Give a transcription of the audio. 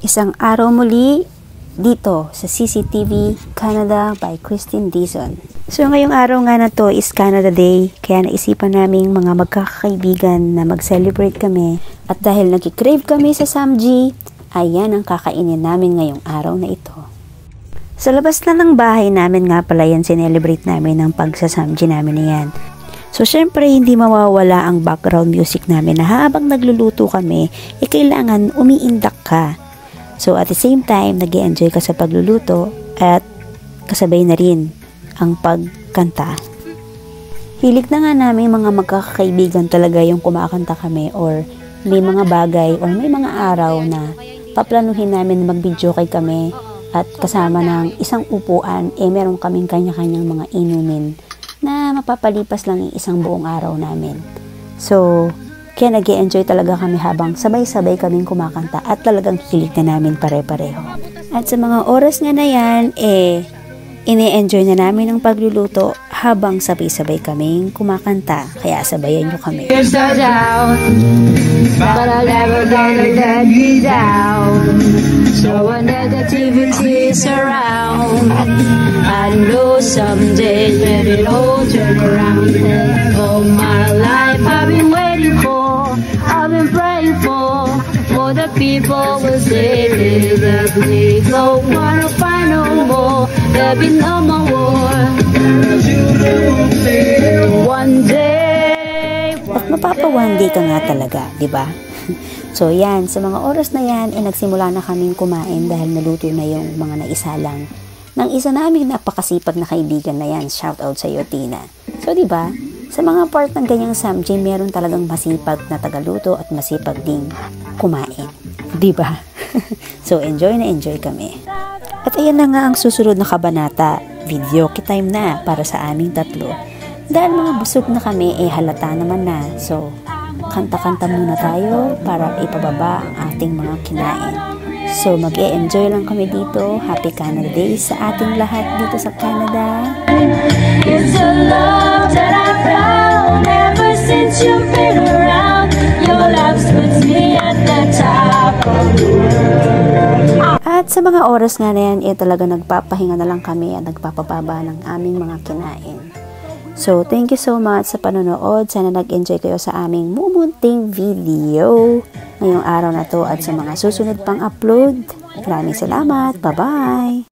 Isang araw muli dito sa CCTV Canada by Christine Dizon. So ngayong araw nga na to is Canada Day, kaya naisipan naming mga magkakaibigan na mag-celebrate kami. At dahil nag-crave kami sa Samji, ayan ang kakainin namin ngayong araw na ito. Sa labas na ng bahay namin nga pala yan, sinelebrate namin ang pagsasamji namin na yan. So syempre hindi mawawala ang background music namin na habang nagluluto kami, kailangan umiindak ka. So at the same time, nag-i-enjoy ka sa pagluluto at kasabay na rin ang pagkanta. Hilig na nga namin mga magkakaibigan talaga yung kumakanta kami or may mga bagay or may mga araw na paplanuhin namin na mag-video kay kami at kasama ng isang upuan, meron kaming kanya-kanyang mga inumin na mapapalipas lang yung isang buong araw namin. So, kaya nag-i-enjoy talaga kami habang sabay-sabay kaming kumakanta at talagang hilig na namin pare-pareho. At sa mga oras nga na yan, ini-enjoy na namin ang pagluluto habang sabay-sabay kaming kumakanta. Kaya sabayan nyo kami. But I'll never let you down. So when negativity is around, I know someday maybe it'll turn around. All my life I've been waiting for, I've been praying for the people will say that we don't wanna fight no more. There'll be no more war. One day. At mapapa-one day ka nga talaga, di ba? So yan, sa mga oras na yan, nagsimula na kaming kumain dahil naluto na yung mga naisalang ng isa naming napakasipag na kaibigan na yan. Shout out sa iyo, Tina. So di ba? Sa mga part ng ganyang Samji, meron talagang masipag na tagaluto at masipag ding kumain. Diba? So, enjoy na enjoy kami. At ayan na nga ang susunod na kabanata. Video time na para sa aming tatlo. Dahil mga busog na kami, halata naman na. So, kanta-kanta muna tayo para ipababa ang ating mga kinain. So, mag-e-enjoy lang kami dito. Happy Canada Day sa ating lahat dito sa Canada. It's a love that I found ever since you've been around. Your love puts me at the top of the world. At sa mga oras nga na yan, talaga nagpapahinga na lang kami at nagpapababa ng aming mga kinain. So, thank you so much sa panonood. Sana nag-enjoy kayo sa aming mumunting video ngayong araw na to at sa mga susunod pang upload. Maraming salamat. Bye-bye!